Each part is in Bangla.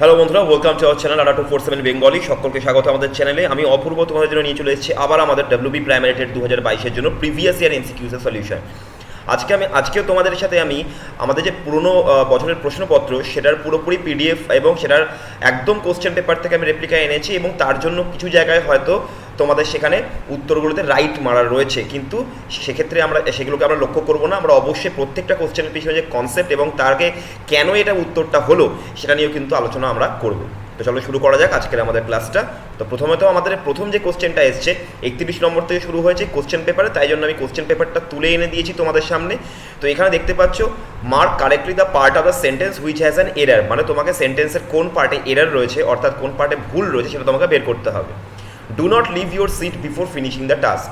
হ্যালো বন্ধুরা, welcome to our channel ADA247 Bengali. সকলকে স্বাগত আমাদের চ্যানেলে। আমি অপূর্ব তোমাদের জন্য নিয়ে চলে এসেছি আবার আমাদের WB প্রাইমারি টেট 2022-এর জন্য প্রিভিয়াস ইয়ার এমসিকিউসের সলিউশন। আজকেও তোমাদের সাথে আমি আমাদের যে পুরনো বছরের প্রশ্নপত্র সেটার পুরোপুরি পিডিএফ এবং সেটার একদম কোশ্চেন পেপার থেকে আমি রেপ্লিকা এনেছি, এবং তার জন্য কিছু জায়গায় হয়তো তোমাদের সেখানে উত্তরগুলোতে রাইট মারা রয়েছে, কিন্তু সেক্ষেত্রে সেগুলোকে আমরা লক্ষ্য করবো না। আমরা অবশ্যই প্রত্যেকটা কোশ্চেনের পিছনে যে কনসেপ্ট এবং তারকে কেন এটা উত্তরটা হলো সেটা নিয়েও কিন্তু আলোচনা আমরা করবো। তো চলো শুরু করা যাক আজকের আমাদের ক্লাসটা। তো প্রথমে তো আমাদের প্রথম যে কোশ্চেনটা এসছে 31 নম্বর থেকে শুরু হয়েছে কোশ্চেন পেপারে, তাই জন্য আমি কোশ্চেন পেপারটা তুলে এনে দিয়েছি তোমাদের সামনে। তো এখানে দেখতে পাচ্ছ, mark correctly the part of the sentence which has an error, মানে তোমাকে সেন্টেন্সের কোন পার্টে এরার রয়েছে অর্থাৎ কোন পার্টে ভুল রয়েছে সেটা তোমাকে বের করতে হবে। Do not leave your seat before finishing the task.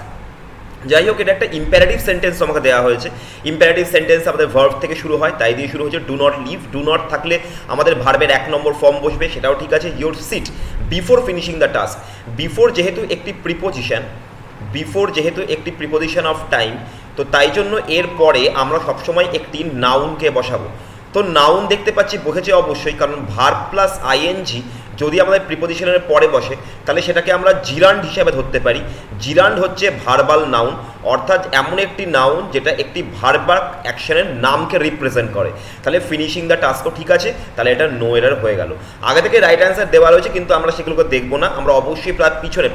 যাই হোক, এটা একটা ইম্পারেটিভ সেন্টেন্স আমাকে দেওয়া হয়েছে। ইম্পারেটিভ সেন্টেন্স আমাদের ভার্ব থেকে শুরু হয়, তাই দিয়ে শুরু হচ্ছে do not leave. Do not থাকলে আমাদের ভার্বের 1 নম্বর ফর্ম বসবে, সেটাও ঠিক আছে। Your seat before finishing the task. Before যেহেতু একটি প্রিপোজিশন অফ টাইম, তো তাই জন্য এর পরে আমরা সবসময় একটি নাউনকে বসাবো। তো নাউন দেখতে পাচ্ছি বসেছে অবশ্যই, কারণ ভার্ব প্লাস আইএনজি যদি আমাদের প্রিপোজিশনের পরে বসে তাহলে সেটাকে আমরা জিরান্ড হিসাবে ধরতে পারি। জিরান্ড হচ্ছে ভার্বাল নাউন, অর্থাৎ এমন একটি নাউন যেটা একটি ভার্বাল অ্যাকশনের নামকে রিপ্রেজেন্ট করে। তাহলে ফিনিশিং দ্য টাস্কও ঠিক আছে, তাহলে এটা নো এরার হয়ে গেল। আগে থেকে রাইট অ্যান্সার দেওয়া রয়েছে, কিন্তু আমরা সেগুলোকে দেখবো না। আমরা অবশ্যই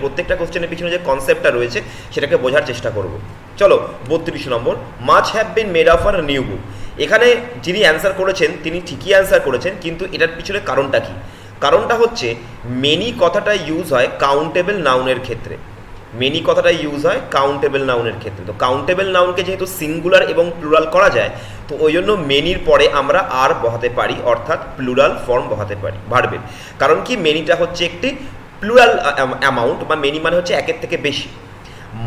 প্রত্যেকটা কোশ্চেনের পিছনে যে কনসেপ্টটা রয়েছে সেটাকে বোঝার চেষ্টা করব। চলো 32 number, much have been made of our new book. এখানে যিনি অ্যান্সার করেছেন তিনি ঠিকই অ্যান্সার করেছেন, কিন্তু এটার পিছনে কারণটা কি? কারণটা হচ্ছে মেনি কথাটা ইউজ হয় কাউন্টেবল নাউনের ক্ষেত্রে। মেনি কথাটা ইউজ হয় কাউন্টেবল নাউনের ক্ষেত্রে। তো কাউন্টেবল নাউনকে যেহেতু সিঙ্গুলার এবং প্লুরাল করা যায়, তো ওই জন্য মেনির পরে আমরা আর বসাতে পারি, অর্থাৎ প্লুরাল ফর্ম বসাতে পারি ভার্বের। কারণ কি, মেনিটা হচ্ছে একটি প্লুরাল অ্যামাউন্ট, বা মেনি মানে হচ্ছে একের থেকে বেশি।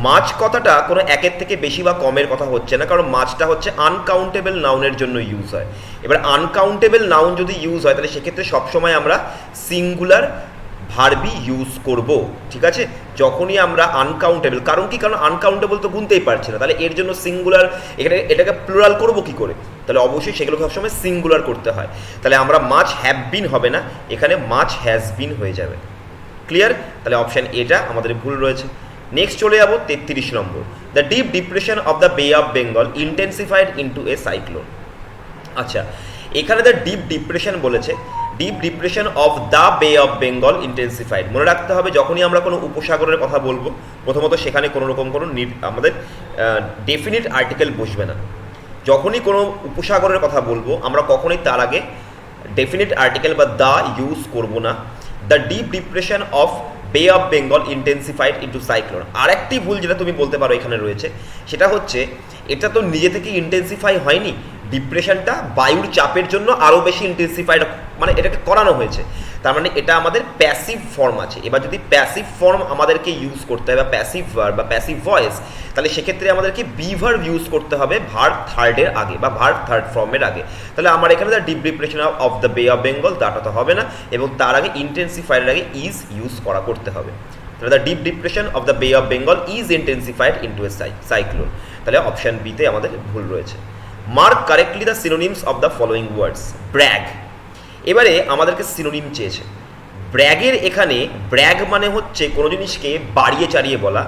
মাছ কথাটা কোনো একের থেকে বেশি বা কমের কথা হচ্ছে না, কারণ মাছটা হচ্ছে আনকাউন্টেবল নাউনের জন্য ইউজ হয়। এবার আনকাউন্টেবল নাউন যদি ইউজ হয় তাহলে সেক্ষেত্রে সবসময় আমরা সিঙ্গুলার ভার্বই ইউজ করব, ঠিক আছে? যখনই আমরা আনকাউন্টেবল, কারণ কি, কারণ আনকাউন্টেবল তো গুনতেই পারছে না, তাহলে এর জন্য সিঙ্গুলার, এটাকে প্লুরাল করব কি করে? তাহলে অবশ্যই সেগুলোকে সবসময় সিঙ্গুলার করতে হয়। তাহলে আমরা মাছ হ্যাভ বিন হবে না, এখানে মাছ হ্যাজ বিন হয়ে যাবে। ক্লিয়ার? তাহলে অপশান এটা আমাদের ভুল রয়েছে। নেক্সট চলে যাবো 33 number, the deep depression of the Bay of Bengal intensified into a cyclone. আচ্ছা, এখানে দ্য ডিপ ডিপ্রেশন বলেছে, deep depression of the Bay of Bengal intensified. মনে রাখতে হবে, যখনই আমরা কোনো উপসাগরের কথা বলবো, প্রথমত সেখানে কোনো রকম কোনো আমাদের ডেফিনিট আর্টিকেল বসবে না। যখনই কোনো উপসাগরের কথা বলবো আমরা কখনোই তার আগে ডেফিনিট আর্টিকেল বা দ্য ইউজ করব না। দ্য ডিপ ডিপ্রেশন অফ বে of Bengal intensified into cyclone. আরেকটি ভুল যেটা তুমি বলতে পারো এখানে রয়েছে, সেটা হচ্ছে এটা তো নিজে থেকে ইন্টেন্সিফাই হয়নি, ডিপ্রেশনটা বায়ুর চাপের জন্য আরও বেশি ইন্টেন্সিফাইড, মানে এটাকে করানো হয়েছে। তার মানে এটা আমাদের প্যাসিভ ফর্ম আছে। এবার যদি প্যাসিভ ফর্ম আমাদেরকে ইউজ করতে হয়, বা প্যাসিভ ভার্ব বা প্যাসিভ ভয়েস, তাহলে সেক্ষেত্রে আমাদেরকে বি ভার্ব ইউজ করতে হবে ভার্ব থার্ডের আগে বা ভার্ব থার্ড ফর্মের আগে। তাহলে আমার এখানে the deep depression of the Bay of Bengal দাটা তো হবে না, এবং তার আগে ইন্টেন্সিফাইডের আগে ইজ ইউজ করতে হবে। তাহলে the deep depression of the Bay of Bengal is intensified into a cyclone. তাহলে অপশান বিতে আমাদের ভুল রয়েছে। Mark correctly the synonyms of the following words. Brag, এবারে আমাদেরকে সিনোনিম চেয়েছে। ব্র্যাগের এখানে ব্র্যাগ মানে হচ্ছে কোনো জিনিসকে বাড়িয়ে চাড়িয়ে বলা,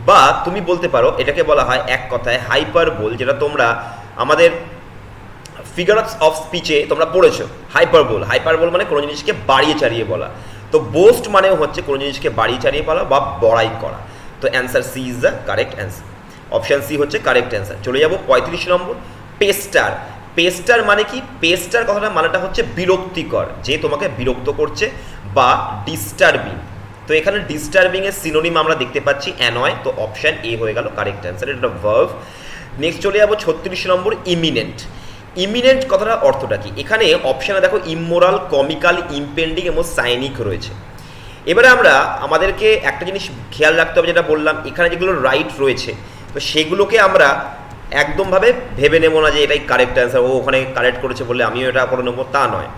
বা তুমি বলতে পারো এটাকে বলা হয় এক কথায় হাইপারবোল, যেটা তোমরা আমাদের ফিগারস অফ স্পিচে তোমরা পড়েছো। হাইপারবোল মানে কোনো জিনিসকে বাড়িয়ে চাড়িয়ে বলা। তো বোস্ট মানেও হচ্ছে কোনো জিনিসকে বাড়িয়ে চাড়িয়ে বলা বা বড়াই করা। তো answer C is the correct answer. Option C হচ্ছে কারেক্ট অ্যান্সার। চলে যাবো 35 নম্বর, পেস্টার। পেস্টার মানে কি? পেস্টার কথাটা মানেটা হচ্ছে বিরক্তিকর, যে তোমাকে বিরক্ত করছে, বা ডিস্টার্বিং। তো এখানে ডিস্টার্বিং এর সিনোনিম আমরা দেখতে পাচ্ছি অ্যানয়। তো অপশান এ হয়ে গেল কারেক্ট অ্যান্সার, এটা ভার্ব। নেক্সট চলে যাবো 36 নম্বর, ইমিনেন্ট। ইমিনেন্ট কথাটার অর্থটা কি? এখানে অপশানে দেখো ইমোরাল, কমিক্যাল, ইমপেন্ডিং এবং সাইনিক রয়েছে। এবারে আমাদেরকে একটা জিনিস খেয়াল রাখতে হবে, যেটা বললাম, এখানে যেগুলো রাইট রয়েছে তো সেগুলোকে আমরা একদমভাবে ভেবে নেব না যে এটাই কারেক্ট অ্যান্সার, ও ওখানে কারেক্ট করেছে বলে আমিও এটা করে নেবো, তা নয়।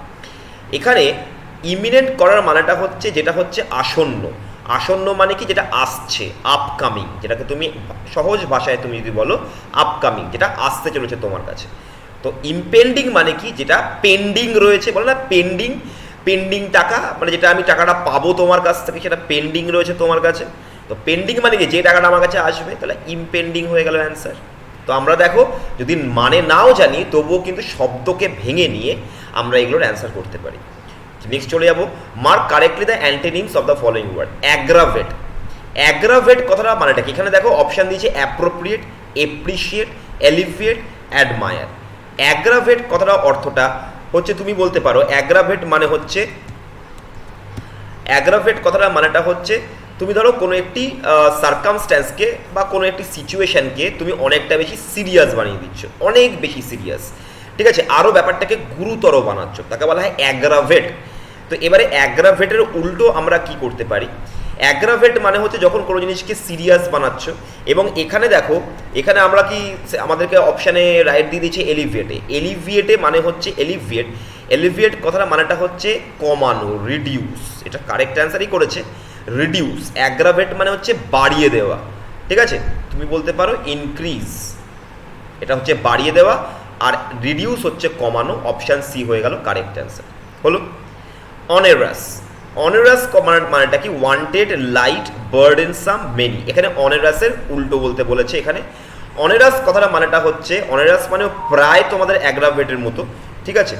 এখানে ইমিনেন্ট করার মানেটা হচ্ছে, যেটা হচ্ছে আসন্ন। আসন্ন মানে কি? যেটা আসছে, আপকামিং, যেটাকে তুমি সহজ ভাষায় তুমি যদি বলো আপকামিং, যেটা আসতে চলেছে তোমার কাছে। তো ইমপেন্ডিং মানে কি? যেটা পেন্ডিং রয়েছে, বলে না পেন্ডিং, পেন্ডিং টাকা মানে যেটা আমি টাকাটা পাবো তোমার কাছ থেকে সেটা পেন্ডিং রয়েছে তোমার কাছে। তো পেন্ডিং মানে কি যে টাকাটা আমার কাছে আসবে, তাহলে ইমপেন্ডিং হয়ে গেল অ্যান্সার। তো আমরা দেখো যদি মানে নাও জানি তবুও কিন্তু শব্দকে ভেঙে নিয়ে আমরা এগুলোর অ্যান্সার করতে পারি। নেক্সট চলে যাবো, mark correctly the antonyms of the following word. Aggravate, aggravate কথাটা মানেটা কি? এখানে দেখো অপশান দিয়েছে appropriate, appreciate, alleviate, admire. Aggravate কথাটা অর্থটা হচ্ছে তুমি বলতে পারো অ্যাগ্রাভেট মানে হচ্ছে, অ্যাগ্রাভেট কথাটা মানেটা হচ্ছে তুমি ধরো কোনো একটি সার্কামস্ট্যান্সকে বা কোনো একটি সিচুয়েশনকে তুমি অনেকটা বেশি সিরিয়াস বানিয়ে দিচ্ছ, অনেক বেশি সিরিয়াস, ঠিক আছে, আরও ব্যাপারটাকে গুরুতর বানাচ্ছ, তাকে বলা হয় অ্যাগ্রাভেট। তো এবারে অ্যাগ্রাভেটের উল্টো আমরা কি করতে পারি? অ্যাগ্রাভেট মানে হচ্ছে যখন কোনো জিনিসকে সিরিয়াস বানাচ্ছ, এবং এখানে দেখো এখানে আমরা কি আমাদেরকে অপশানে রাইট দিয়ে দিয়েছে এলিভিয়েটে। এলিভিয়েটে মানে হচ্ছে এলিভিয়েট, এলিভিয়েট কথাটা মানেটা হচ্ছে কমানো, রিডিউস, এটা কারেক্ট অ্যান্সারই করেছে, রিডিউস। অ্যাগ্রাভেট মানে হচ্ছে বাড়িয়ে দেওয়া, ঠিক আছে, তুমি বলতে পারো ইনক্রিজ, এটা হচ্ছে বাড়িয়ে দেওয়া, আর রিডিউস হচ্ছে কমানো। অপশান সি হয়ে গেল কারেক্ট অ্যান্সার। হলো অনেরাস, অনেরাস মানেটা কি? Wanted, light, burdensome, many. এখানে অনেরাসের উল্টো বলতে বলেছে। এখানে অনেরাস কথাটা মানেটা হচ্ছে, অনেরাস মানে প্রায় তোমাদের অ্যাগ্রাভেটের মতো, ঠিক আছে,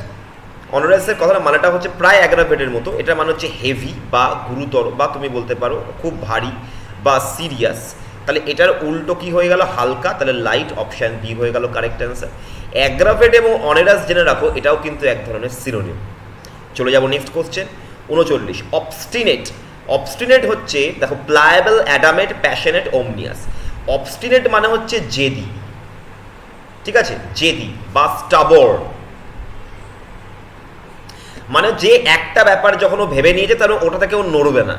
অনারাসের কথাটা মানেটা হচ্ছে প্রায় অ্যাগ্রাভেটের মতো, এটা মানে হচ্ছে হেভি বা গুরুতর, বা তুমি বলতে পারো খুব ভারী বা সিরিয়াস। তাহলে এটার উল্টো কি হয়ে গেল? হালকা, তাহলে লাইট। অপশান বি হয়ে গেল কারেক্ট অ্যান্সার। অ্যাগ্রাভেট এবং অনেরাস জেনে রাখো এটাও কিন্তু এক ধরনের সিনোনিম। চলে যাবো নেক্সট কোশ্চেন 39, অবস্টিনেট। অবস্টিনেট হচ্ছে দেখো প্লায়েবল, অ্যাডামেট, প্যাশনেট, ওমনিয়াস। অবস্টিনেট মানে হচ্ছে জেদি, ঠিক আছে, জেদি বা স্টাবর্ন, মানে যে একটা ব্যাপার যখন ও ভেবে নিয়েছে তাহলে ওটা থেকে ও নড়বে না।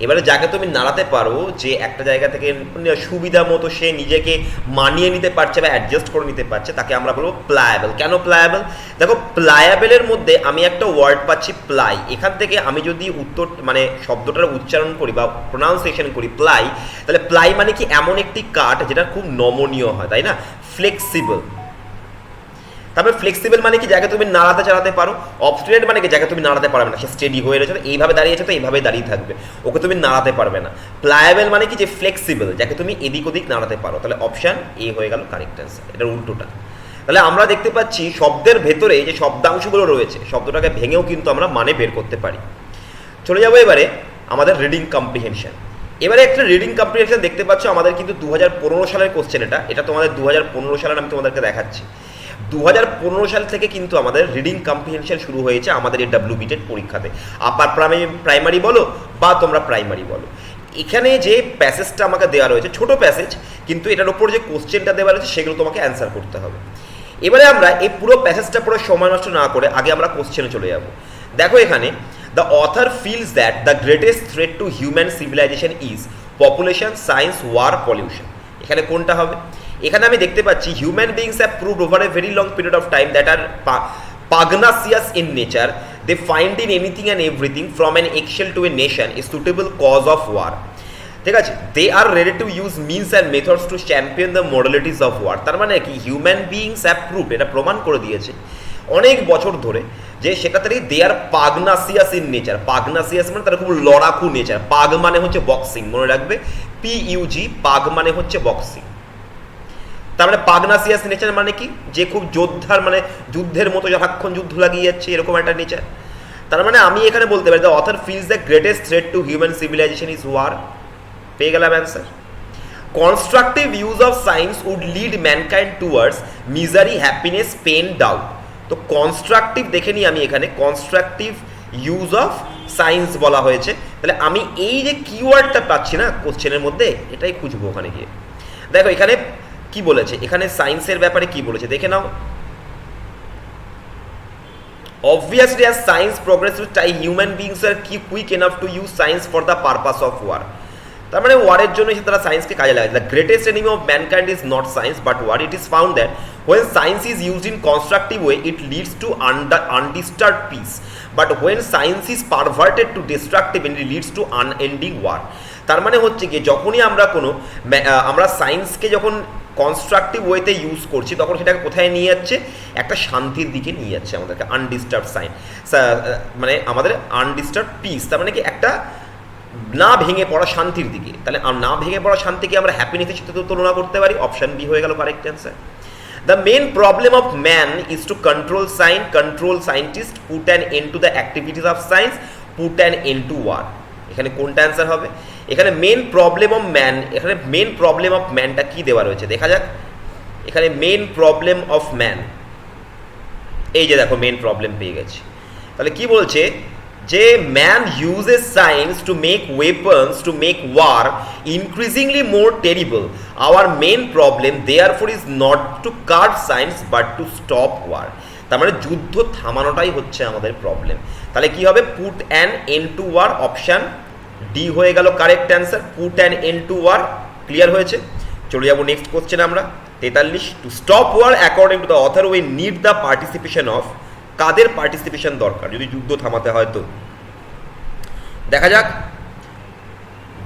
এবারে যাকে তুমি নাড়াতে পারো, যে একটা জায়গা থেকে সুবিধা মতো সে নিজেকে মানিয়ে নিতে পারছে বা অ্যাডজাস্ট করে নিতে পারছে, তাকে আমরা বলবো প্লায়েবল। কেন প্লায়েবল? দেখো প্লায়েবলের মধ্যে আমি একটা ওয়ার্ড পাচ্ছি প্লাই, এখান থেকে আমি যদি উত্তর মানে শব্দটার উচ্চারণ করি বা প্রোনাউন্সিয়েশন করি প্লাই, তাহলে প্লাই মানে কি? এমন একটি কাঠ যেটা খুব নমনীয় হয়, তাই না, ফ্লেক্সিবল। তারপরে ফ্লেক্সিবল মানে কি? যাকে তুমি নাড়াতে চালাতে পারো। অবস্টিনেট মানে কি? যাকে তুমি নাড়াতে পারবে না, সে স্টেডি হয়ে রয়েছে, এইভাবে দাঁড়িয়েছে তো এইভাবে দাঁড়িয়ে থাকবে, ওকে তুমি নাড়াতে পারবে না। প্লায়েবল মানে কি? যে ফ্লেক্সিবল, যাকে তুমি এদিক ওদিক নাড়াতে পারো। তাহলে অপশান এ হয়ে গেল কারেক্ট অ্যান্সার, এটার উল্টোটা। তাহলে আমরা দেখতে পাচ্ছি শব্দের ভেতরে যে শব্দাংশগুলো রয়েছে, শব্দটাকে ভেঙেও কিন্তু আমরা মানে বের করতে পারি। চলে যাবো এবারে আমাদের রিডিং কম্প্রিহেনশন। এবারে একটা রিডিং কম্প্রিহেনশন দেখতে পাচ্ছ আমাদের কিন্তু 2015 সালের কোশ্চেন, এটা তোমাদের 2015 সালের আমি তোমাদেরকে দেখাচ্ছি। 2015 সাল থেকে কিন্তু আমাদের রিডিং কম্প্রিহেনশন শুরু হয়েছে আমাদের এই WBTET পরীক্ষাতে, আপার প্রাইমারি বলো বা তোমরা প্রাইমারি বলো। এখানে যে প্যাসেজটা আমাকে দেওয়া রয়েছে, ছোট প্যাসেজ, কিন্তু এটার উপর যে কোশ্চেনটা দেওয়া রয়েছে সেগুলো তোমাকে অ্যান্সার করতে হবে। এবারে আমরা এই পুরো প্যাসেজটা পুরো সময় নষ্ট না করে আগে আমরা কোশ্চেনে চলে যাব। দেখো এখানে the author feels that the greatest threat to human civilisation is population, science, war, pollution. এখানে কোনটা হবে? এখানে আমি দেখতে পাচ্ছি human beings have proved over a very long period of time that are pugnacious in nature, they find in anything and everything from an eggshell to a nation a suitable cause of war, ঠিক আছে, they are ready to use means and methods to champion the modalities of war. তার মানে কি? হিউম্যান বিংস হ্যাভ প্রুভড, এটা প্রমাণ করে দিয়েছে অনেক বছর ধরে যে সেটাতে দে আর পাগনাসিয়াস ইন নেচার। পাগনাসিয়াস মানে তারা খুব লড়াকু নেচার। পাগ মানে হচ্ছে বক্সিং, মনে রাখবে, PUG, পাগ মানে হচ্ছে বক্সিং। তার মানে পাগনাসিয়াস নেচার মানে কি? যে খুব যোদ্ধার, মানে যুদ্ধের মতো যতক্ষণ যুদ্ধ লাগিয়ে যাচ্ছে এরকম একটা নেচার। তার মানে আমি এখানে বলতে পারি the author feels the greatest threat to human civilisation is war. পেয়ে গেলাম answer. Constructive use of science would lead mankind towards misery, happiness, pain, doubt. তো কনস্ট্রাকটিভ দেখে নিই আমি, এখানে কনস্ট্রাকটিভ ইউজ অফ সায়েন্স বলা হয়েছে। তাহলে আমি এই যে কিওয়ার্ডটা পাচ্ছি না কোশ্চেনের মধ্যে, এটাই খুঁজবো ওখানে গিয়ে। দেখো এখানে কি বলেছে, এখানে সায়েন্সের ব্যাপারে কি বলেছে দেখে নাও। Obviously, as science progresses, human beings are quick enough to use science for the purpose of war. তার মানে ওয়ারের জন্য তারা সায়েন্সকে কাজে লাগায়। The greatest enemy of mankind is not science but war. It is found that when science is used in constructive way it leads to undisturbed peace but when science is perverted to destructive it leads to unending war। তার মানে হচ্ছে কি যখনই আমরা সায়েন্সকে যখন কনস্ট্রাকটিভ ওয়েতে ইউজ করছি তখন সেটাকে কোথায় নিয়ে যাচ্ছে, একটা শান্তির দিকে নিয়ে যাচ্ছে আমাদেরকে, আনডিস্টার্ব মানে আমাদের আনডিস্টার্ব পিস, তার মানে কি একটা না ভেঙে পড়া শান্তির দিকে। তাহলে না ভেঙে পড়া শান্তিকে আমরা হ্যাপিনেসের সাথে তো তুলনা করতে পারি, অপশন বি হয়ে গেল correct answer. The main problem of man is to control science, control scientists, put an end to the activities of science, put an end to war। এখানে কোনটা অ্যান্সার হবে? এখানে মেন প্রবলেম অফ ম্যান, এখানে মেন প্রবলেম অফ ম্যানটা কি দেওয়া রয়েছে দেখা যাক। এখানে মেন প্রবলেম অফ ম্যান, এই যে দেখো মেন প্রবলেম পেয়ে গেছি। তাহলে কি বলছে যে man uses science to make weapons to make war increasingly more terrible. Our main problem therefore is not to curb science but to stop war. তার মানে যুদ্ধ থামানোটাই হচ্ছে আমাদের প্রবলেম। তাহলে কি হবে? Put an end to war, option D হয়ে গেল correct answer. Put an end to war clear হয়েছে। চলে যাবো নেক্সট কোশ্চেন আমরা 43। To stop war according to the author we need the participation of. কাদের পার্টিসিপেশন দরকার যদি যুদ্ধ থামাতে হয়? তো দেখা যাক।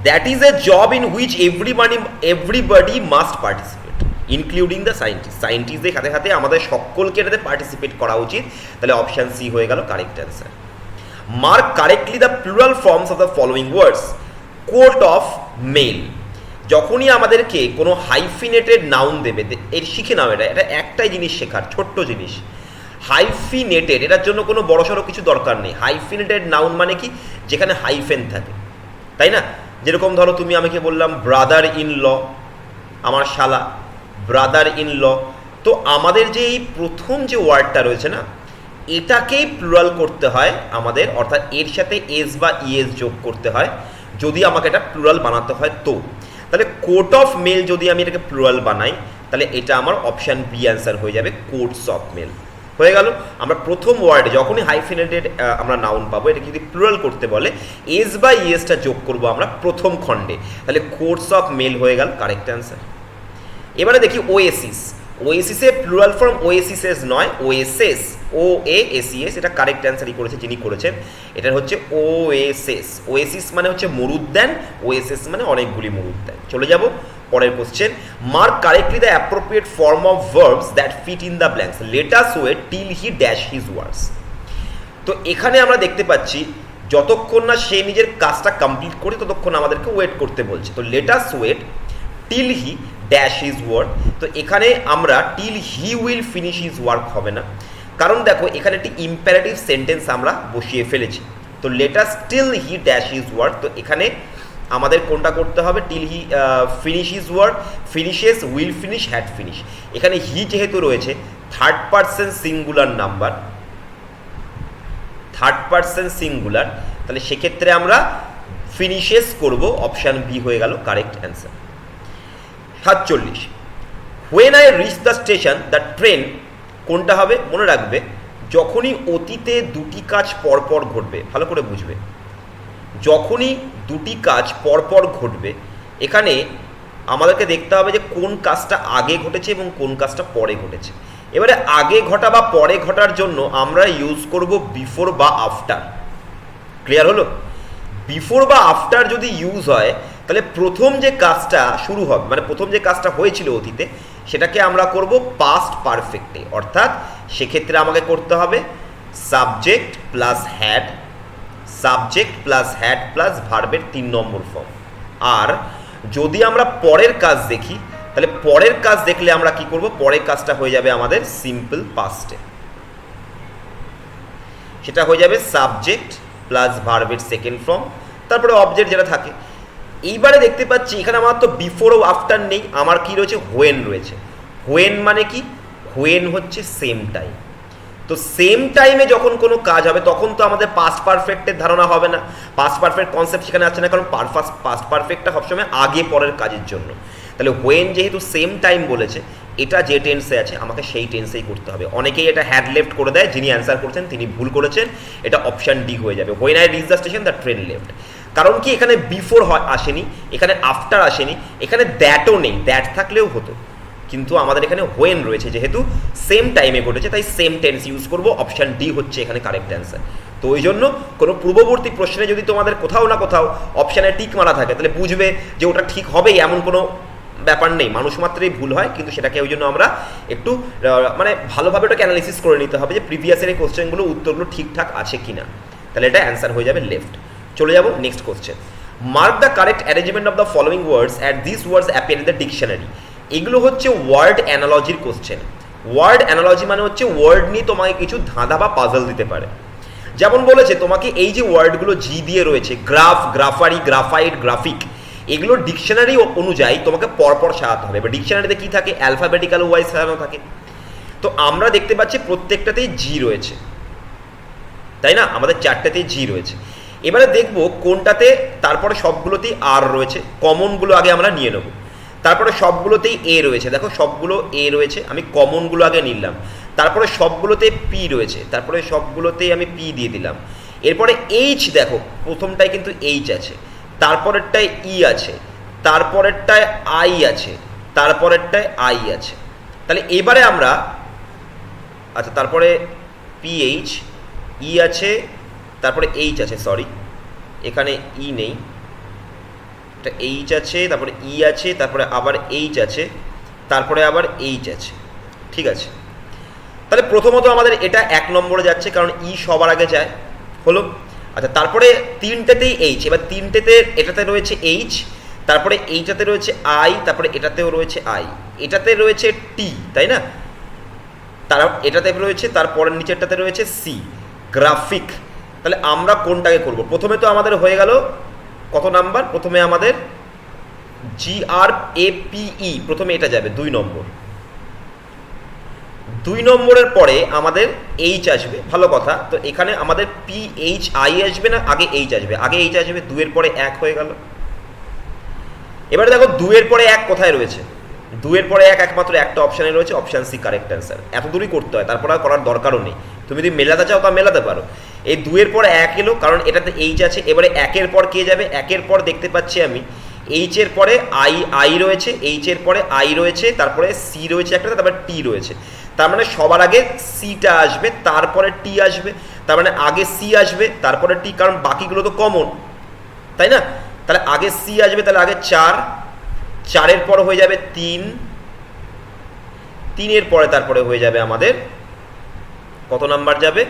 That is a job in which everybody must participate including the scientist. সায়েন্টিস্টদের সাথে সাথে আমাদের সকলকে এটাতে পার্টিসিপেট করা উচিত। তাহলে অপশান সি হয়ে গেল correct answer. Mark correctly the plural forms of the following words. Coat of mail, যখনই আমাদেরকে কোনো হাইফিনেটেড নাউন দেবে, এর শিখে নাও, এটা একটাই জিনিস শেখার, ছোট্ট জিনিস। হাইফিনেটেড, এটার জন্য কোনো বড়সড় কিছু দরকার নেই। হাইফিনেটেড নাউন মানে কি? যেখানে হাইফেন থাকে, তাই না? যেরকম ধরো তুমি আমাকে বললাম ব্রাদার ইন ল, আমার শালা, ব্রাদার ইন ল। তো আমাদের যে এই প্রথম যে ওয়ার্ডটা রয়েছে না, এটাকেই প্লুরাল করতে হয় আমাদের, অর্থাৎ এর সাথে এস বা ইএস যোগ করতে হয় যদি আমাকে এটা প্লুরাল বানাতে হয়। তো তাহলে কোট অফ মেল যদি আমি এটাকে প্লুরাল বানাই তাহলে এটা আমার অপশান বি অ্যান্সার হয়ে যাবে, কোটস অফ মেল হয়ে গেল। আমরা প্রথম ওয়ার্ডে যখনই হাইফিনেটেড আমরা নাউন পাবো, এটাকে যদি প্লুরাল করতে বলে এস বা ইএসটা যোগ করবো আমরা প্রথম খণ্ডে, তাহলে কোটস অফ মেল হয়ে গেল কারেক্ট অ্যান্সার। এবারে দেখি ওএসিস। ওএসিসের প্লুরাল ফর্ম ওএসিসেস নয়, ওএসএস, OASES, এটা কারেক্ট অ্যান্সারই করেছে যিনি করেছেন। এটা হচ্ছে ওএসএস। ওএসিস মানে হচ্ছে মরুদ্যান, ওএসএস মানে অনেকগুলি মরুদ্যান। চলে যাব পরের question. Mark correctly the appropriate form of verbs that fit in the blanks. Let us wait till he dash his words. তো এখানে আমরা দেখতে পাচ্ছি যতক্ষণ না সে নিজের কাজটা কমপ্লিট করে ততক্ষণ আমাদেরকে ওয়েট করতে বলছে। তো let us wait till he dash his word. তো এখানে আমরা till he will finish his work হবে না, কারণ দেখো এখানে একটি ইম্পারেটিভ সেন্টেন্স আমরা বসিয়ে ফেলেছি। তো let us till he dash his work, তো এখানে আমাদের কোনটা করতে হবে? Till he finish his work, finishes, will finish, had finish. এখানে হি যেহেতু রয়েছে third person singular number, third person singular, তাহলে সেক্ষেত্রে আমরা ফিনিশেস করব, অপশান বি হয়ে গেল correct answer. 47 when I reach the station the train, কোনটা হবে? মনে রাখবে যখনই অতীতে দুটি কাজ পরপর ঘটবে, ভালো করে বুঝবে, যখনই দুটি কাজ পরপর ঘটবে এখানে আমাদেরকে দেখতে হবে যে কোন কাজটা আগে ঘটেছে এবং কোন কাজটা পরে ঘটেছে। এবারে আগে ঘটা বা পরে ঘটার জন্য আমরা ইউজ করব বিফোর বা আফটার। ক্লিয়ার হলো? বিফোর বা আফটার যদি ইউজ হয় তাহলে প্রথম যে কাজটা শুরু হবে, মানে প্রথম যে কাজটা হয়েছিল অতীতে, সেটাকে আমরা করব পাস্ট পারফেক্টে। অর্থাৎ সেক্ষেত্রে আমাকে করতে হবে subject plus had, subject plus had plus ভার্বের 3 নম্বর ফর্ম। আর যদি আমরা পরের কাজ দেখি তাহলে পরের কাজ দেখলে আমরা কি করব? পরের কাজটা হয়ে যাবে আমাদের সিম্পল পাস্টে, সেটা হয়ে যাবে সাবজেক্ট প্লাস ভার্বের সেকেন্ড ফর্ম, তারপরে অবজেক্ট যেটা থাকে। এইবারে দেখতে পাচ্ছি এখানে আমার তো বিফোর ও আফটার নেই, আমার কি রয়েছে? হোয়েন রয়েছে। হোয়েন মানে কি? হোয়েন হচ্ছে সেম টাইম। তো সেম টাইমে যখন কোনো কাজ হবে তখন তো আমাদের পাস্ট পারফেক্টের ধারণা হবে না, পাস্ট পারফেক্ট কনসেপ্ট সেখানে আছে না, কারণ পাস্ট পারফেক্টটা সবসময় আগে পরের কাজের জন্য। তাহলে হোয়েন যেহেতু সেম টাইম বলেছে, এটা যে টেন্সে আছে আমাকে সেই টেন্সেই করতে হবে। অনেকেই এটা হ্যাড লেফট করে দেয়, যিনি অ্যান্সার করছেন তিনি ভুল করেছেন, এটা অপশান ডি হয়ে যাবে। When I reach the station the train left. কারণ কি এখানে বিফোর আসেনি, এখানে আফটার আসেনি, এখানে দ্যাটও নেই, দ্যাট থাকলেও হতো, কিন্তু আমাদের এখানে হোয়েন রয়েছে, যেহেতু সেম টাইমে ঘটেছে তাই সেম টেন্স ইউজ করব। অপশান ডি হচ্ছে এখানে কারেক্ট অ্যান্সার। তো ওই জন্য কোনো পূর্ববর্তী প্রশ্নে যদি তোমাদের কোথাও না কোথাও অপশানে টিক মারা থাকে তাহলে বুঝবে যে ওটা ঠিক হবেই, এমন কোনো ব্যাপার নেই, মানুষ মাত্রই ভুল হয়, কিন্তু সেটাকে ওই জন্য আমরা একটু মানে ভালোভাবে ওটাকে অ্যানালিসিস করে নিতে হবে যে প্রিভিয়াসের এই কোশ্চেনগুলো উত্তরগুলো ঠিকঠাক আছে কি না, তাহলে এটা অ্যান্সার হয়ে যাবে লেফট। চলে যাব next question. Mark the correct arrangement of the following words at this words appear in the dictionary. এগুলো হচ্ছে ওয়ার্ড অ্যানালজির কোশ্চেন। ওয়ার্ড অ্যানালজি মানে হচ্ছে ওয়ার্ড নিয়ে তোমাকে কিছু ধাঁধা বা পাজল দিতে পারে। যেমন বলেছে তোমাকে এই যে ওয়ার্ডগুলো জি দিয়ে রয়েছে, গ্রাফ, গ্রাফারি, গ্রাফাইট, গ্রাফিক, এগুলো ডিকশনারি অনুযায়ী তোমাকে পরপর সাজাতে হবে। এবার ডিকশনারিতে কী থাকে, অ্যালফাবেটিক্যাল ওয়াইজ সাজানো থাকে। তো আমরা দেখতে পাচ্ছি প্রত্যেকটাতেই জি রয়েছে, তাই না? আমাদের চারটাতেই জি রয়েছে। এবারে দেখব কোনটাতে তারপরে সবগুলোতেই আর রয়েছে, কমনগুলো আগে আমরা নিয়ে নেব। তারপরে সবগুলোতেই এ রয়েছে, দেখো সবগুলো এ রয়েছে, আমি কমনগুলো আগে নিলাম। তারপরে সবগুলোতে পি রয়েছে, তারপরে সবগুলোতেই আমি পি দিয়ে দিলাম। এরপরে এইচ, দেখো প্রথমটায় কিন্তু এইচ আছে, তারপরেরটায় ই আছে, তারপরেরটায় আই আছে, তারপরেরটায় আই আছে। তাহলে এবারে আমরা, আচ্ছা তারপরে পিএইচ, ই আছে, তারপরে এইচ আছে, সরি এখানে ই নেই, এটা এইচ আছে, তারপরে ই আছে, তারপরে আবার এইচ আছে, তারপরে আবার এইচ আছে, ঠিক আছে। তাহলে প্রথমত আমাদের এটা 1 নম্বরে যাচ্ছে, কারণ ই সবার আগে যায়, হলো। আচ্ছা তারপরে তিনটেতেই এইচ, এবার তিনটেতে এটাতে রয়েছে এইচ, তারপরে এইটাতে রয়েছে আই, তারপরে এটাতেও রয়েছে আই, এটাতে রয়েছে টি, তাই না? এটাতে রয়েছে, তারপরের নিচেরটাতে রয়েছে সি, গ্রাফিক। তাহলে আমরা কোনটাকে করব? প্রথমে তো আমাদের হয়ে গেল কত নাম্বার, প্রথমে আমাদের GRAPE, প্রথমে এটা যাবে 2 নম্বর। 2 নম্বরের পরে আমাদের এইচ আসবে, ভালো কথা। তো এখানে আমাদের PHI আসবে না, আগে এইচ আসবে? আগে এইচ আসবে, 2 এর পরে 1 হয়ে গেল। এবারে দেখো 2 এর পরে 1 কোথায় রয়েছে, 2 এর পরে 1 একমাত্র একটা অপশানে রয়েছে, অপশান সি কারেক্ট অ্যান্সার। এত দূরই করতে হয়, তারপর আর করার দরকারও নেই। তুমি যদি মেলাতে চাও তা মেলাতে পারো। এই 2 এর পরে 1 এলো, কারণ এটাতে এইচ আছে। এবারে 1 এর পর কে যাবে? 1 এর পর দেখতে পাচ্ছি আমি এইচ এর পরে আই রয়েছে, এইচ এর পরে আই রয়েছে, তারপরে সি রয়েছে একটা, তারপরে টি রয়েছে। তার মানে সবার আগে সিটা আসবে, তারপরে টি আসবে। তার মানে আগে সি আসবে, তারপরে টি, কারণ বাকিগুলো তো কমন, তাই না? তাহলে আগে সি আসবে, তাহলে আগে 4, 4 পর হয়ে যাবে 3, 3 পরে তারপরে হয়ে যাবে আমাদের কত নাম্বার যাবে?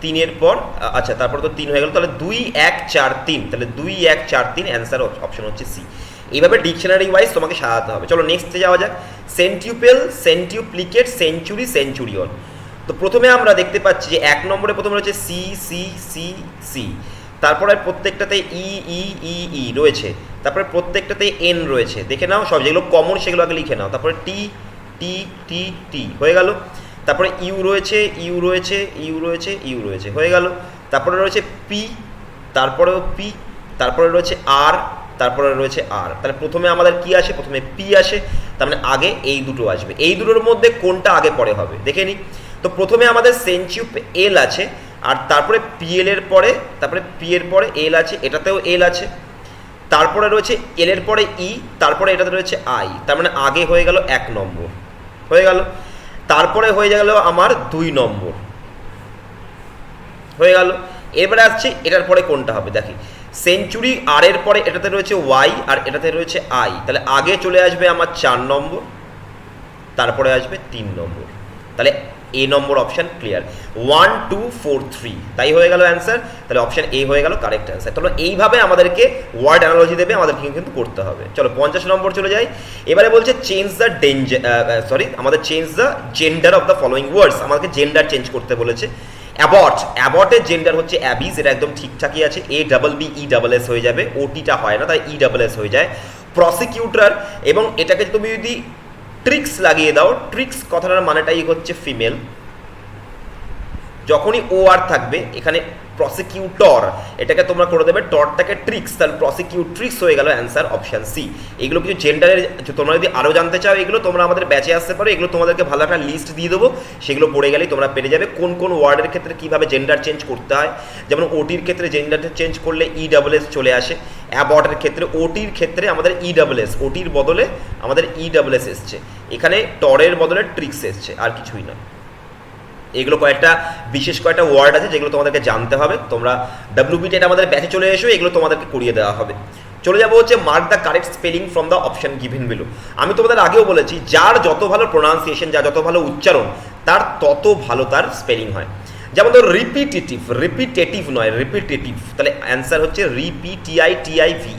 3 পর, আচ্ছা তারপর তো 3 হয়ে গেল, তাহলে 2, 1, 4, 3, তাহলে 2, 1, 4, 3 অ্যান্সার অপশন হচ্ছে সি। এইভাবে ডিকশনারি ওয়াইজ তোমাকে সাজাতে হবে। চলো নেক্সটে যাওয়া যাক। সেন্টিউপেল, সেন্টিউপ্লিকেট, সেঞ্চুরি, সেঞ্চুরিয়ন। তো প্রথমে আমরা দেখতে পাচ্ছি যে 1 নম্বরে প্রথমে রয়েছে সি, সি, সি, সি, তারপরে প্রত্যেকটাতে ই, ই, ই, ই রয়েছে, তারপরে প্রত্যেকটাতে এন রয়েছে। দেখে নাও, সব যেগুলো কমন সেগুলো আগে লিখে নাও। তারপরে টি, টি, টি, টি হয়ে গেল। তারপরে ইউ রয়েছে, ইউ রয়েছে, ইউ রয়েছে, ইউ রয়েছে, হয়ে গেল। তারপরে রয়েছে পি, তারপরেও পি, তারপরে রয়েছে আর, তারপরে রয়েছে আর। তাহলে প্রথমে আমাদের কি আসে? প্রথমে পি আসে, তার মানে আগে এই দুটো আসবে। এই দুটোর মধ্যে কোনটা আগে পরে হবে দেখে নিই। তো প্রথমে আমাদের সেঞ্চিউপ এল আছে, আর তারপরে পিএল এর পরে, তারপরে পি এর পরে এল আছে, এটাতেও এল আছে, তারপরে রয়েছে এল এর পরে ই, তারপরে এটাতে রয়েছে আই। তার মানে আগে হয়ে গেল 1 নম্বর, হয়ে গেল। তারপরে হয়ে গেল আমার 2 নম্বর, হয়ে গেল। এবারে আসছে এটার পরে কোনটা হবে দেখি। সেঞ্চুরি আর এর পরে এটাতে রয়েছে ওয়াই, আর এটাতে রয়েছে আই, তাহলে আগে চলে আসবে আমার 4 নম্বর, তারপরে আসবে 3 নম্বর। তাহলে এ নম্বর অপশান ক্লিয়ার। 1, 2, 4, 3, তাই হয়ে গেল অ্যান্সার। তাহলে অপশান এ হয়ে গেল কারেক্ট অ্যান্সার। তাহলে এইভাবে আমাদেরকে ওয়ার্ড অ্যানালজি দেবে, আমাদেরকে কিন্তু করতে হবে। চলো 50 নম্বর চলে যাই। এবারে বলছে চেঞ্জ দ্য আমাদের change the gender of the following ওয়ার্ডস। আমাদেরকে জেন্ডার চেঞ্জ করতে বলেছে। অ্যাবর্ট, অ্যাবর্টের জেন্ডার হচ্ছে অ্যাবিজ, এটা একদম ঠিকঠাকই আছে। ABBESS হয়ে যাবে, ওটিটা হয় না, তাই ESS হয়ে যায়। প্রসিকিউটর, এবং এটাকে তুমি যদি ট্রিক্স লাগিয়ে দাও, ট্রিক্স কথাটার মানেটাই হচ্ছে ফিমেল, যখনই ও আর থাকবে এখানে প্রসিকিউটর, এটাকে তোমরা করে দেবে টরটাকে ট্রিক্স, তাহলে প্রসিকিউট্রিক্স হয়ে গেল অ্যান্সার অপশান সি। এগুলো কিছু জেন্ডারের, তোমরা যদি আরও জানতে চাও এগুলো তোমরা আমাদের ব্যাচে আসতে পারো, এগুলো তোমাদেরকে ভালো একটা লিস্ট দিয়ে দেবো, সেগুলো পড়ে গেলেই তোমরা পেরে যাবে কোন কোন ওয়ার্ডের ক্ষেত্রে কীভাবে জেন্ডার চেঞ্জ করতে হয়। যেমন ওটির ক্ষেত্রে জেন্ডার চেঞ্জ করলে ইডাবলএস চলে আসে, অ্যাবর্টের ক্ষেত্রে, ওটির ক্ষেত্রে আমাদের ইডাবলএস, ওটির বদলে আমাদের ইডাবলএস এসছে, এখানে টরের বদলে ট্রিক্স এসছে, আর কিছুই না। এগুলো কয়েকটা বিশেষ কয়েকটা ওয়ার্ড আছে যেগুলো তোমাদেরকে জানতে হবে। তোমরা WBTET আমাদের ব্যাচে চলে এসো, এগুলো তোমাদেরকে করিয়ে দেওয়া হবে। চলে যাবো হচ্ছে mark the correct spelling from the option given below. আমি তোমাদের আগেও বলেছি যার যত ভালো প্রোনাউন্সিয়েশন, যার যত ভালো উচ্চারণ, তার তত ভালো তার স্পেলিং হয়। যেমন ধরো রিপিটেটিভ, রিপিটেটিভ নয় রিপিটেটিভ, তাহলে অ্যান্সার হচ্ছে REPTITIVE,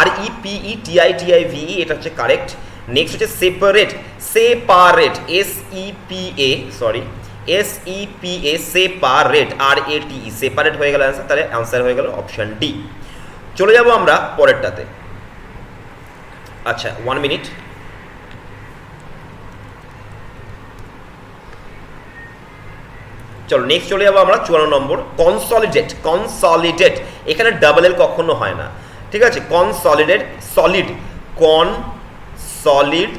REPETITIVE, এটা হচ্ছে কারেক্ট। নেক্সট হচ্ছে separate, separate, SEPA, separate, RATE, separate হয়ে গেল অ্যান্সার, তাহলে অ্যান্সার হয়ে গেল অপশন ডি। চলে যাব আমরা পরেরটাতে। আচ্ছা 1 মিনিট। চলো নেক্সট চলে যাবো আমরা 54 নম্বর, কনসলিডেট। কনসলিডেট এখানে ডাবল এল কখনো হয় না, ঠিক আছে। Consolidate, solid, consolidate,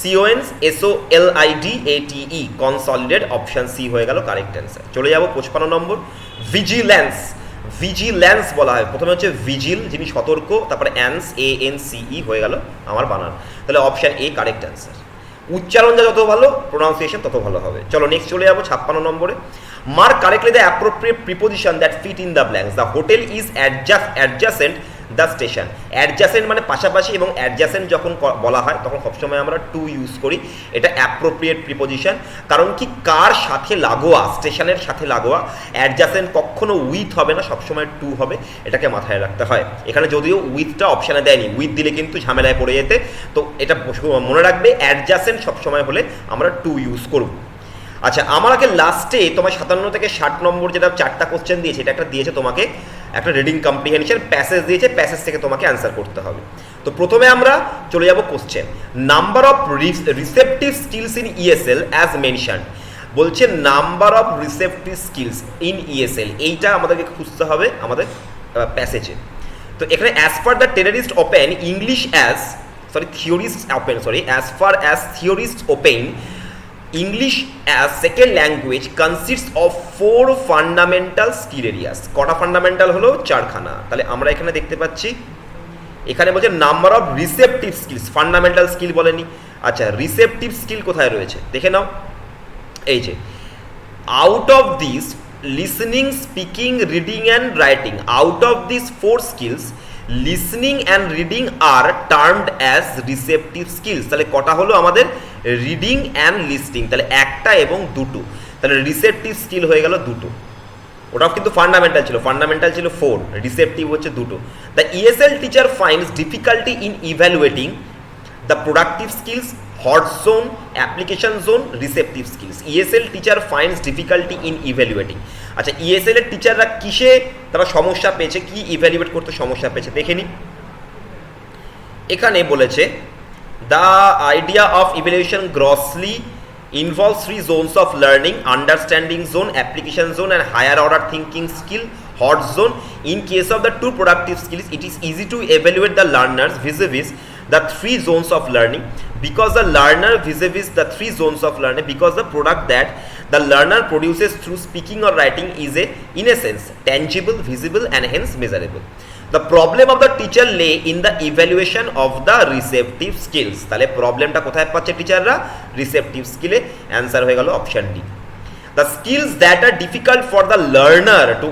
CONSOLIDATE, consolidate, option C হয়ে গেল কারেক্ট অ্যান্সার। চলে যাবো 55 নম্বর, ভিজিল্যান্স। ভিজিল্যান্স বলা হয়, প্রথমে হচ্ছে ভিজিল যিনি সতর্ক, তারপরে অ্যান্স, ANCE হয়ে গেল আমার বানান, তাহলে অপশন এ কারেক্ট অ্যান্সার। উচ্চারণ যত ভালো, প্রোনাউন্সিয়েশন তত ভালো হবে। চলো নেক্সট চলে যাবো 56 নম্বরে, mark correctly the appropriate preposition that fit in the blanks. The hotel is adjacent the station. Adjacent মানে পাশাপাশি, এবং অ্যাডজাসেন্ট যখন বলা হয় তখন সবসময় আমরা টু ইউজ করি, এটা অ্যাপ্রোপ্রিয়েট প্রিপোজিশন। কারণ কি, কার সাথে লাগোয়া, স্টেশনের সাথে লাগোয়া, অ্যাডজাসেন্ট কখনো উইথ হবে না, সবসময় টু হবে, এটাকে মাথায় রাখতে হয়। এখানে যদিও উইথটা অপশানে দেয়নি, উইথ দিলে কিন্তু ঝামেলায় পড়ে যেতে, তো এটা মনে রাখবে অ্যাডজাসেন্ট সবসময় হলে আমরা টু ইউজ করব। আচ্ছা আমাকে লাস্টে তোমার 57 থেকে 60 নম্বর যেটা 4টা কোশ্চেন দিয়েছে, এটা একটা দিয়েছে তোমাকে একটা রিডিং কম্প্রিহেনশন প্যাসেজ দিয়েছে, প্যাসেজ থেকে তোমাকে অ্যান্সার করতে হবে। তো প্রথমে আমরা চলে যাব question, number of receptive skills in ESL as mention. বলছে number of receptive skills in ESL, এইটা আমাদেরকে খুঁজতে হবে আমাদের প্যাসেজে। তো এখানে as far the terrorist open English as as far as theorists open English as second language consists of 4 fundamental skill areas. কটা ফান্ডামেন্টাল হলো? 4খানা। তাহলে আমরা এখানে দেখতে পাচ্ছি, এখানে বলছে number of receptive skills, fundamental skill বলেনি। আচ্ছা রিসেপটিভ স্কিল কোথায় রয়েছে দেখে নাও, এই যে out of this listening, speaking, reading and writing, out of this 4 skills listening and reading are termed as receptive skills. তাহলে কটা হলো আমাদের? রিডিং অ্যান্ড লিসনিং, তাহলে একটা এবং দুটো, তাহলে রিসেপটিভ স্কিল হয়ে গেল দুটো। ওটাও কিন্তু ফান্ডামেন্টাল ছিল, ফান্ডামেন্টাল ছিল 4, রিসেপটিভ হচ্ছে দুটো। The ESL teacher finds difficulty in evaluating the productive skills, hot zone, application zone, receptive skills. ESL teacher finds difficulty in evaluating. আচ্ছা ESL এর টিচাররা কিসে তারা সমস্যা পেয়েছে, কি ইভ্যালুয়েট করতে সমস্যা পেয়েছে দেখে নি। এখানে বলেছে the idea of evaluation grossly involves 3 zones of learning: understanding zone, application zone and higher order thinking skill, hot zone. In case of the 2 productive skills, it is easy to evaluate the learners vis-a-vis the 3 zones of learning, because the learner vis-a-vis the 3 zones of learning, because the product that the learner produces through speaking or writing is in a sense tangible, visible and hence measurable. The problem of the teacher lay in the evaluation of the receptive skills. তাহলে প্রবলেমটা কোথায় পাচ্ছে টিচাররা? রিসেপটিভ স্কিলে। অ্যান্সার হয়ে গেল option D. The skills that are difficult for the learner to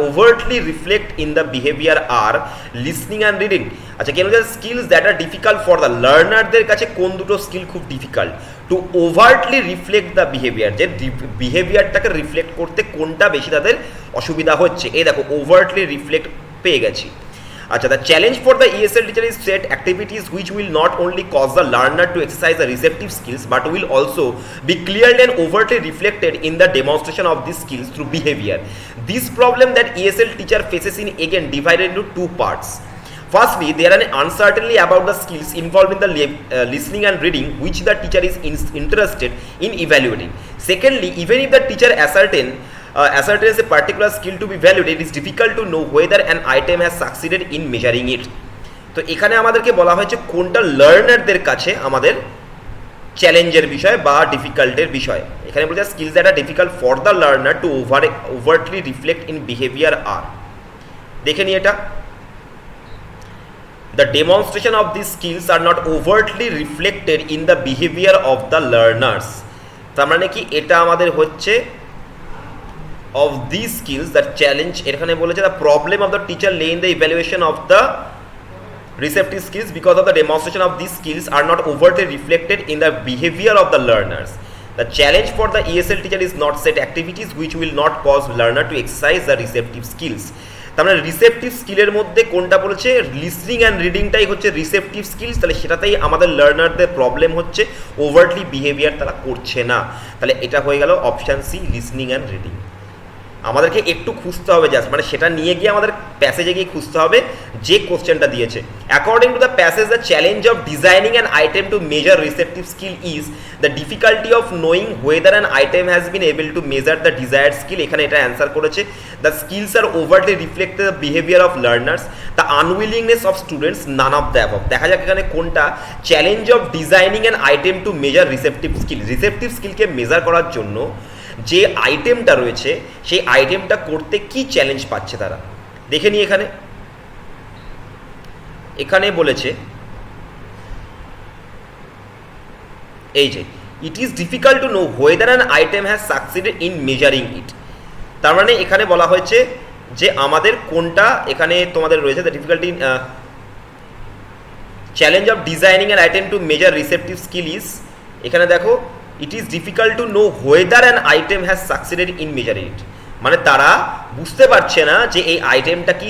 overtly reflect in the behavior are listening and reading. আচ্ছা কেন skills that are difficult for the লার্নারদের কাছে কোন দুটো স্কিল খুব difficult? To overtly reflect the behaviour, যে বিহেভিয়ারটাকে রিফ্লেক্ট করতে কোনটা বেশি তাদের অসুবিধা হচ্ছে। এই দেখো ওভার্টলি রিফ্লেক্ট পেয়ে গেছি। আচ্ছা the challenge for the ESL teacher is set activities which will not only cause the learner to exercise the receptive skills but will also be clearly and overtly reflected in the demonstration of this skills through behaviour. This problem that ESL teacher faces in again divided into 2 parts. Firstly, there are an uncertainty about the skills involved in the listening and reading which the teacher is interested in evaluating. Secondly, even if the teacher ascertains a particular skill to be valued, it is difficult to know whether an item has succeeded in measuring it. তো এখানে আমাদেরকে বলা হয়েছে কোনটা লার্নারদের কাছে আমাদের চ্যালেঞ্জের বিষয় বা ডিফিকাল্টের বিষয়। এখানে বলছে skills that are difficult for the learner to overtly reflect in behaviour are. দেখে নি এটা, the demonstration of these skills are not overtly reflected in the behavior of the learners। তার মানে কি এটা আমাদের হচ্ছে of these skills that challenge, এখানে বলেছে the problem of the teacher lay in the evaluation of the receptive skills because of the demonstration of these skills are not overtly reflected in the behavior of the learners. The challenge for the ESL teacher is not set activities which will not cause learner to exercise the receptive skills। তার মানে রিসেপটিভ স্কিলের মধ্যে কোনটা বলেছে, লিসনিং অ্যান্ড রিডিংটাই হচ্ছে রিসেপটিভ স্কিলস। তাহলে সেটাতেই আমাদের লার্নারদের প্রবলেম হচ্ছে, ওভারটলি বিহেভিয়ার তারা করছে না। তাহলে এটা হয়ে গেল option C, listening and reading. আমাদেরকে একটু খুঁজতে হবে জাস্ট, মানে সেটা নিয়ে গিয়ে আমাদের প্যাসেজে গিয়ে খুঁজতে হবে যে কোশ্চেনটা দিয়েছে। According to the passage, the challenge of designing an item to measure receptive skill is the difficulty of knowing whether an item has been able to measure the desired skill. এখানে এটা অ্যান্সার করেছে the skills are overly reflect the behaviour of learners, the unwillingness of students, none of the above. দেখা যাক এখানে কোনটা challenge of designing an item to measure receptive skill. Receptive স্কিলকে measure করার জন্য যে আইটেমটা রয়েছে সেই আইটেমটা করতে কি চ্যালেঞ্জ পাচ্ছে তারা। দেখে নিই এখানে বলেছে এই যে it is difficult to know whether an item has succeeded in measuring it. তার মানে এখানে বলা হয়েছে যে আমাদের কোনটা এখানে তোমাদের রয়েছে the difficulty challenge of designing an item to measure receptive skill is, এখানে দেখো it is difficult to know whether an item has succeeded in measuring it. মানে তারা বুঝতে পারছে না যে এই আইটেমটা কি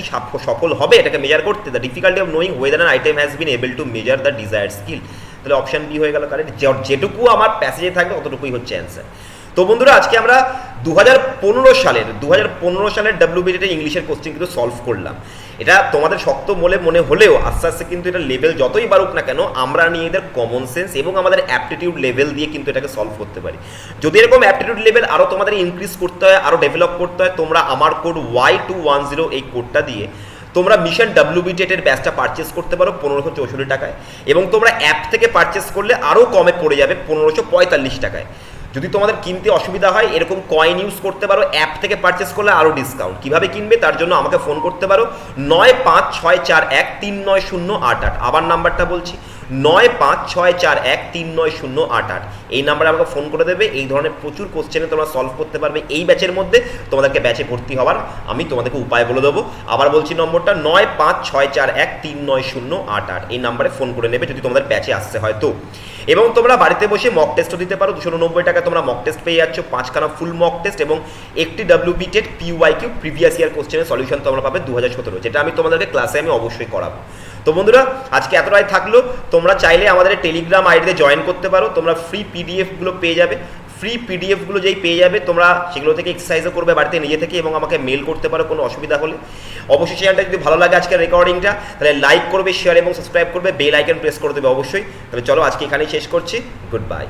সফল হবে এটাকে মেজার করতে। The difficulty of knowing whether an item has been able to measure the desired skill. তাহলে অপশান বি হয়ে গেল কারেক্ট। যেটুকু আমার প্যাসেজে থাকবে অতটুকুই হচ্ছে অ্যান্সার। তো বন্ধুরা, আজকে আমরা 2015 সালের WBTET ইংলিশের কোশ্চেন কিন্তু সলভ করলাম। এটা তোমাদের শক্ত মনে হলেও আস্তে আস্তে কিন্তু এটা লেভেল যতই বাড়ুক না কেন, আমরা নিজেদের কমন সেন্স এবং আমাদের অ্যাপটিটিউড লেভেল দিয়ে কিন্তু এটাকে সলভ করতে পারি। যদি এরকম অ্যাপটিটিউড লেভেল আরও তোমাদের ইনক্রিজ করতে হয়, আরও ডেভেলপ করতে হয়, তোমরা আমার কোড Y210 এই কোডটা দিয়ে তোমরা মিশন WBTET এর ব্যাচটা পারচেস করতে পারো 1564 টাকায়, এবং তোমরা অ্যাপ থেকে পারচেস করলে আরও কমে পড়ে যাবে 1545 টাকায়। যদি তোমাদের কিনতে অসুবিধা হয় এরকম কয়েন ইউজ করতে পারো, অ্যাপ থেকে পারচেস করলে আরও ডিসকাউন্ট। কীভাবে কিনবে তার জন্য আমাকে ফোন করতে পারো 9564139088। আবার নাম্বারটা বলছি 9564139088। এই নাম্বারে আমাকে ফোন করে দেবে। এই ধরনের প্রচুর কোশ্চেনে তোমরা সলভ করতে পারবে এই ব্যাচের মধ্যে। তোমাদেরকে ব্যাচে ভর্তি হওয়ার আমি তোমাদেরকে উপায় বলে দেবো। আবার বলছি নম্বরটা 9564139088। এই নাম্বারে ফোন করে নেবে যদি তোমাদের ব্যাচে আসতে হয় তো। এবং তোমরা বাড়িতে বসে মক টেস্টও দিতে পারো। 290 টাকা তোমরা মক টেস্ট পেয়ে যাচ্ছ, 5খানা ফুল মক টেস্ট এবং একটি WBTET PYQ প্রিভিয়াস ইয়ার কোশ্চেনের সলিউশন তোমরা পাবে 2017, যেটা আমি তোমাদেরকে ক্লাসে অবশ্যই করাবো। তো বন্ধুরা, আজকে এতটাই থাকলো। তোমরা চাইলে আমাদের টেলিগ্রাম আইডিতে জয়েন করতে পারো। তোমরা ফ্রি পিডিএফগুলো পেয়ে যাবে। ফ্রি পিডিএফগুলো যেই পেয়ে যাবে তোমরা সেগুলো থেকে এক্সারসাইজও করবে বাড়িতে নিজে থেকে, এবং আমাকে মেল করতে পারো কোনো অসুবিধা হলে। অবশ্যই চ্যানেলটা যদি ভালো লাগে আজকের রেকর্ডিংটা, তাহলে লাইক করবে, শেয়ার এবং সাবস্ক্রাইব করবে, বেল আইকন প্রেস করে দেবে অবশ্যই। তাহলে চলো আজকে এখানেই শেষ করছি। Good bye.